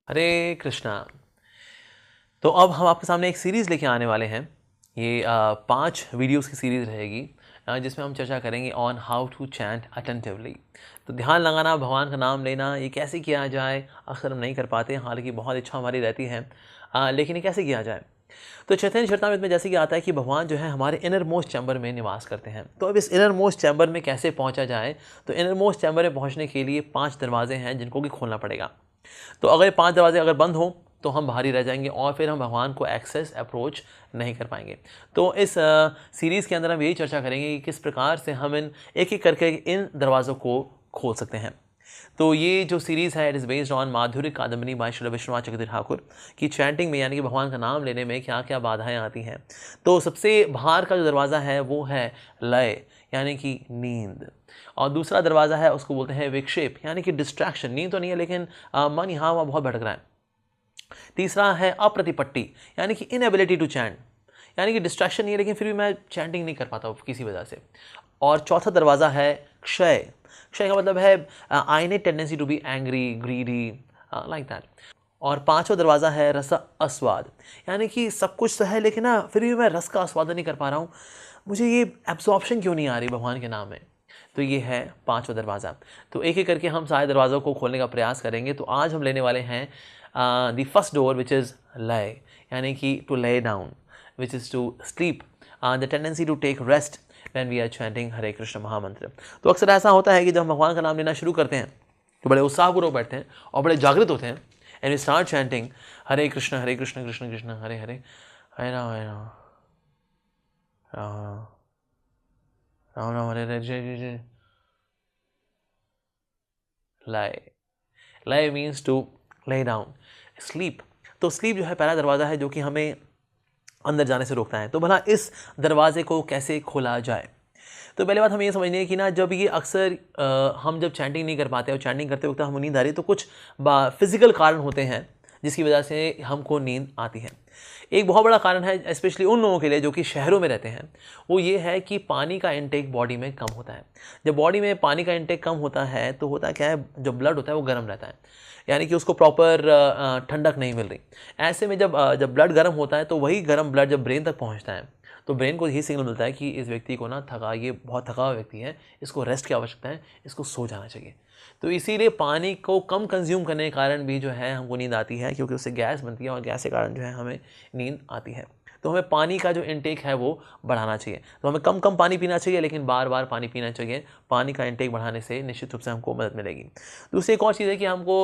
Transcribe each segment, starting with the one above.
हरे कृष्णा। तो अब हम आपके सामने एक सीरीज़ लेके आने वाले हैं। ये 5 वीडियोस की सीरीज़ रहेगी जिसमें हम चर्चा करेंगे on how to chant attentively. तो ध्यान लगाना, भगवान का नाम लेना, ये कैसे किया जाए अक्सर हम नहीं कर पाते, हालांकि बहुत इच्छा हमारी रहती है, लेकिन ये कैसे किया जाए। तो चैतन्य चरितामृत में जैसे कि आता है कि भगवान जो है हमारे इनर मोस्ट चैम्बर में निवास करते हैं। तो अब इस इनर मोस्ट चैम्बर में कैसे पहुंचा जाए, तो इनर मोस्ट चैम्बर में पहुंचने के लिए 5 दरवाजे हैं जिनको कि खोलना पड़ेगा। तो अगर ये 5 दरवाजे अगर बंद हो तो हम बाहर ही रह जाएंगे और फिर हम भगवान को एक्सेस अप्रोच नहीं कर पाएंगे। तो इस सीरीज़ के अंदर हम यही चर्चा करेंगे कि किस प्रकार से हम एक एक करके इन दरवाज़ों को खोल सकते हैं। तो ये जो सीरीज़ है इट इज़ बेस्ड ऑन माधुर्य कादम्बिनी बाय श्री विश्वनाथ चक्रवर्ती ठाकुर की चैंटिंग में, यानी कि भगवान का नाम लेने में क्या क्या बाधाएं आती हैं। तो सबसे बाहर का जो दरवाज़ा है वो है लय, यानी कि नींद। और दूसरा दरवाज़ा है उसको बोलते हैं विक्षेप, यानी कि डिस्ट्रैक्शन। नींद तो नहीं है लेकिन मन यहाँ वहाँ बहुत भटक रहा है। तीसरा है अप्रतिपट्टी, यानी कि इनएबिलिटी टू चैंट, यानी कि डिस्ट्रैक्शन नहीं है लेकिन फिर भी मैं चैंटिंग नहीं कर पाता हूँ किसी वजह से। और चौथा दरवाज़ा है क्षय। क्षय का मतलब है आई ने tendency to be angry, greedy, like that. और पांचवा दरवाज़ा है रस आस्वाद, यानी कि सब कुछ तो है लेकिन ना फिर भी मैं रस का आस्वाद नहीं कर पा रहा हूँ, मुझे ये एब्जॉर्प्शन क्यों नहीं आ रही भगवान के नाम में। तो ये है 5वां दरवाज़ा। तो एक एक करके हम सारे दरवाज़ों को खोलने का प्रयास करेंगे। तो आज हम लेने वाले हैं the first door which is lay, यानी कि to lay down, which is to sleep, the tendency to take rest when we are chanting Hare Krishna mahamantra. तो अक्सर ऐसा होता है कि जब हम भगवान का नाम लेना शुरू करते हैं तो बड़े उत्साहपूर्वक बैठते हैं और बड़े जागृत होते हैं, and we start chanting Hare Krishna Krishna Krishna Hare Hare, Hare Ram Ram Ram Ram Ram Hare Hare जय जय जय। लय, लय means to lay down, sleep. तो स्लीप जो है पहला दरवाज़ा है जो कि हमें अंदर जाने से रोकता है। तो भला इस दरवाजे को कैसे खोला जाए। तो पहले बात हमें ये समझनी है कि ना जब ये अक्सर हम जब चैंटिंग नहीं कर पाते और चैंटिंग करते वक्त हम नींद आ रही है तो कुछ फिजिकल कारण होते हैं जिसकी वजह से हमको नींद आती है। एक बहुत बड़ा कारण है स्पेशली उन लोगों के लिए जो कि शहरों में रहते हैं, वो ये है कि पानी का इंटेक बॉडी में कम होता है। जब बॉडी में पानी का इंटेक कम होता है तो होता क्या है, जो ब्लड होता है वो गर्म रहता है, यानी कि उसको प्रॉपर ठंडक नहीं मिल रही। ऐसे में जब ब्लड गर्म होता है तो वही गर्म ब्लड जब ब्रेन तक पहुंचता है तो ब्रेन को यही सिग्नल मिलता है कि इस व्यक्ति को ना ये बहुत थका हुआ व्यक्ति है, इसको रेस्ट की आवश्यकता है, इसको सो जाना चाहिए। तो इसीलिए पानी को कम कंज्यूम करने के कारण भी जो है हमको नींद आती है, क्योंकि उससे गैस बनती है और गैस के कारण जो है हमें नींद आती है। तो हमें पानी का जो इंटेक है वो बढ़ाना चाहिए। तो हमें कम कम पानी पीना चाहिए लेकिन बार बार पानी पीना चाहिए। पानी का इंटेक बढ़ाने से निश्चित रूप से हमको मदद मिलेगी। दूसरी एक और चीज़ है कि हमको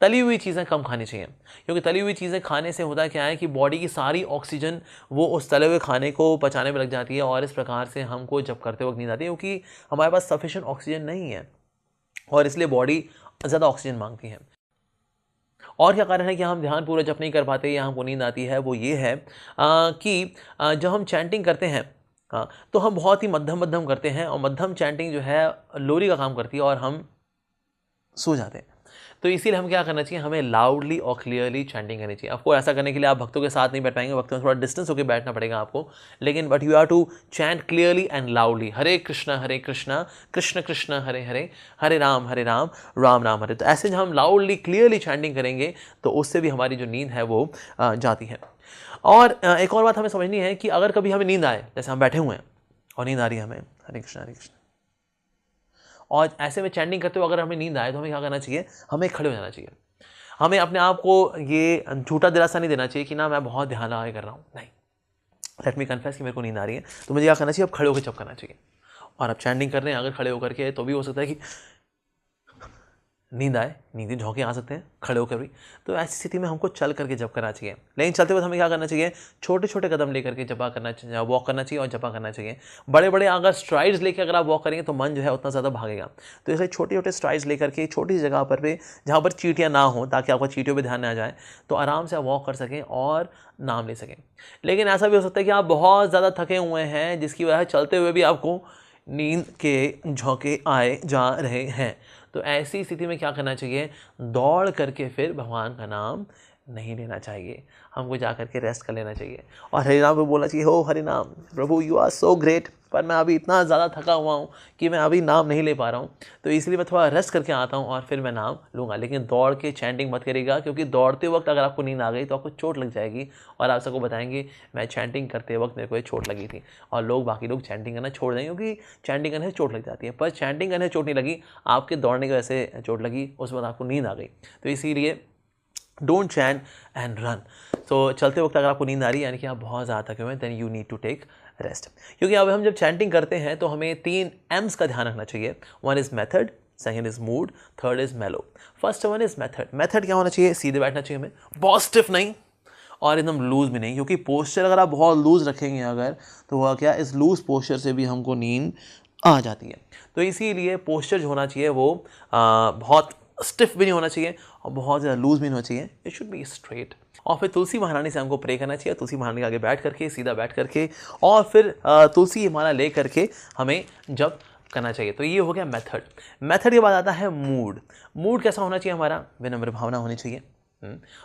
तली हुई चीज़ें कम खानी चाहिए, क्योंकि तली हुई चीज़ें खाने से होता क्या है कि बॉडी की सारी ऑक्सीजन वो उस तले हुए खाने को पचाने में लग जाती है और इस प्रकार से हमको जब करते वक्त नींद आती है, क्योंकि हमारे पास सफिशिएंट ऑक्सीजन नहीं है और इसलिए बॉडी ज़्यादा ऑक्सीजन मांगती है। और क्या कारण है कि हम ध्यानपूर्वक जप नहीं कर पाते या हमको नींद आती है, वो ये है कि जब हम चैंटिंग करते हैं तो हम बहुत ही मध्यम मध्यम करते हैं और मध्यम चैंटिंग जो है लोरी का काम करती है और हम सो जाते हैं। तो इसीलिए हम क्या करना चाहिए, हमें लाउडली और क्लियरली चैंटिंग करनी चाहिए। आपको ऐसा करने के लिए आप भक्तों के साथ नहीं बैठ पाएंगे, भक्तों में थोड़ा डिस्टेंस होकर बैठना पड़ेगा आपको, लेकिन but you have to chant clearly and loudly Hare Krishna Krishna Krishna Hare Hare, Hare Ram Ram Ram Hare. तो ऐसे जब हम लाउडली क्लियरली चैंटिंग करेंगे तो उससे भी हमारी जो नींद है वो जाती है। और एक और बात हमें समझनी है कि अगर कभी हमें नींद आए, जैसे हम बैठे हुए हैं और नींद आ रही है हमें हरे कृष्ण और ऐसे में चैंटिंग करते हुए अगर हमें नींद आए तो हमें क्या करना चाहिए, हमें खड़े हो जाना चाहिए। हमें अपने आप को ये झूठा दिलासा नहीं देना चाहिए कि ना मैं बहुत ध्यान लगा कर रहा हूँ, नहीं। लेट मी कन्फेस कि मेरे को नींद आ रही है तो मुझे क्या करना चाहिए, अब खड़े होकर जब करना चाहिए। और अब चैंटिंग कर रहे हैं अगर खड़े होकर के तो भी हो सकता है कि नींद आए, नींदी झोंके आ सकते हैं खड़े होकर भी। तो ऐसी स्थिति में हमको चल करके जप करना चाहिए, लेकिन चलते वक्त हमें क्या करना चाहिए, छोटे छोटे कदम लेकर के जपा करना चाहिए, वॉक करना चाहिए और जपा करना चाहिए। बड़े बड़े अगर स्ट्राइड्स लेकर अगर आप वॉक करेंगे तो मन जो है उतना ज़्यादा भागेगा। तो इसलिए छोटे छोटे स्ट्राइड्स लेकर के छोटी सी जगह पर भी जहाँ पर चींटियाँ ना हो, ताकि आपको चींटियों पर ध्यान ना जाए, तो आराम से आप वॉक कर सकें और नाम ले सकें। लेकिन ऐसा भी हो सकता है कि आप बहुत ज़्यादा थके हुए हैं जिसकी वजह से चलते हुए भी आपको नींद के झोंके आए जा रहे हैं। तो ऐसी स्थिति में क्या करना चाहिए, दौड़ करके फिर भगवान का नाम नहीं लेना चाहिए, हमको जा करके रेस्ट कर लेना चाहिए और हरि नाम को बोलना चाहिए, हो हरि नाम प्रभु यू आर सो ग्रेट, पर मैं अभी इतना ज़्यादा थका हुआ हूँ कि मैं अभी नाम नहीं ले पा रहा हूँ, तो इसलिए मैं थोड़ा रेस्ट करके आता हूँ और फिर मैं नाम लूँगा। लेकिन दौड़ के चैंटिंग मत करिएगा, क्योंकि दौड़ते वक्त अगर आपको नींद आ गई तो आपको चोट लग जाएगी। और आप सबको बताएंगे मैं चैंटिंग करते वक्त मेरे को ये चोट लगी थी, और बाकी लोग चैंटिंग करना छोड़ देंगे क्योंकि चैंटिंग करने से चोट लग जाती है। पर चैंटिंग करने से चोट नहीं लगी, आपके दौड़ने की वजह से चोट लगी, उस वक्त आपको नींद आ गई। तो इसीलिए डोंट चैंट एंड रन। तो चलते वक्त अगर आपको नींद आ रही है यानी कि आप बहुत ज़्यादा थके हुए हैं, then you need to take rest. क्योंकि अब हम जब चैंटिंग करते हैं तो हमें 3 एम्स का ध्यान रखना चाहिए। One is method, second is mood, third is mellow. First one is method. Method क्या होना चाहिए? सीधे बैठना चाहिए हमें, बहुत स्टिफ नहीं और एकदम लूज़ भी नहीं, क्योंकि पोस्चर अगर आप बहुत लूज़ रखेंगे अगर, तो वह क्या, इस लूज़ पोस्चर से भी हमको नींद आ जाती है। तो इसीलिए पोस्चर जो होना चाहिए वो बहुत स्टिफ भी नहीं होना चाहिए और बहुत ज़्यादा लूज़ भी नहीं होना चाहिए, इट शुड बी स्ट्रेट। और फिर तुलसी महारानी से हमको प्रे करना चाहिए, तुलसी महारानी के आगे बैठ करके, सीधा बैठ करके, और फिर तुलसी माला ले करके हमें जब करना चाहिए। तो ये हो गया मेथड। मेथड के बाद आता है मूड। मूड कैसा होना चाहिए हमारा? विनम्र भावना होनी चाहिए,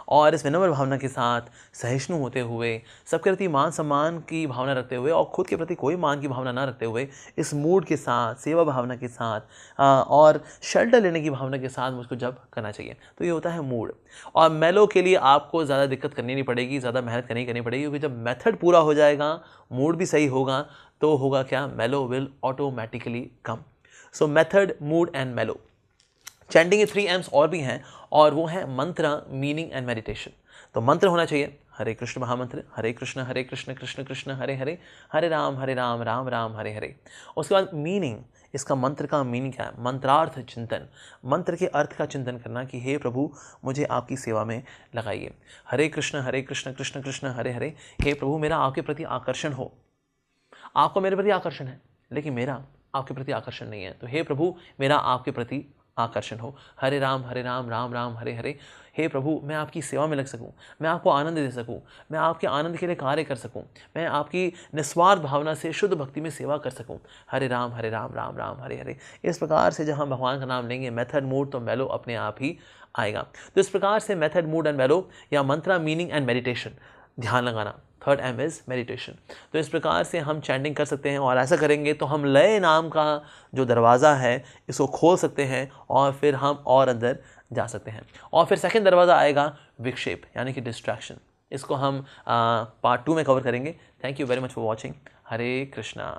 और इस विनम्र भावना के साथ सहिष्णु होते हुए, सबके प्रति मान सम्मान की भावना रखते हुए और खुद के प्रति कोई मान की भावना ना रखते हुए, इस मूड के साथ, सेवा भावना के साथ और शेल्टर लेने की भावना के साथ मुझको जब करना चाहिए। तो ये होता है मूड। और मेलो के लिए आपको ज़्यादा दिक्कत करनी नहीं पड़ेगी, ज़्यादा मेहनत करनी पड़ेगी, क्योंकि जब मेथड पूरा हो जाएगा, मूड भी सही होगा, तो होगा क्या, मेलो will automatically come. So method, mood and मेलो। चैंटिंग के 3 एम्स और भी हैं, और वो हैं मंत्र, मीनिंग एंड मेडिटेशन। तो मंत्र होना चाहिए हरे कृष्ण महामंत्र, हरे कृष्ण कृष्ण कृष्ण हरे हरे, हरे राम राम राम हरे हरे। उसके बाद मीनिंग, इसका मंत्र का मीनिंग क्या है? मंत्रार्थ चिंतन, मंत्र के अर्थ का चिंतन करना कि हे प्रभु मुझे आपकी सेवा में लगाइए। हरे कृष्ण कृष्ण कृष्ण हरे हरे, हे प्रभु मेरा आपके प्रति आकर्षण हो। आपको मेरे प्रति आकर्षण है, लेकिन मेरा आपके प्रति आकर्षण नहीं है, तो हे प्रभु मेरा आपके प्रति आकर्षण हो। हरे राम राम राम हरे हरे, हे प्रभु मैं आपकी सेवा में लग सकूं, मैं आपको आनंद दे सकूं, मैं आपके आनंद के लिए कार्य कर सकूं, मैं आपकी निस्वार्थ भावना से शुद्ध भक्ति में सेवा कर सकूं। हरे राम राम राम हरे हरे। इस प्रकार से जब हम भगवान का नाम लेंगे, मेथड, मूड, तो मेलो अपने आप ही आएगा। तो इस प्रकार से मेथड, मूड एंड मेलो, या मंत्रा, मीनिंग एंड मेडिटेशन, ध्यान लगाना। Third M is meditation. तो इस प्रकार से हम चैंटिंग कर सकते हैं, और ऐसा करेंगे तो हम लय नाम का जो दरवाज़ा है इसको खोल सकते हैं, और फिर हम और अंदर जा सकते हैं। और फिर सेकंड दरवाज़ा आएगा विक्षेप, यानी कि डिस्ट्रैक्शन। इसको हम पार्ट 2 में कवर करेंगे। Thank you very much for watching. Hare Krishna.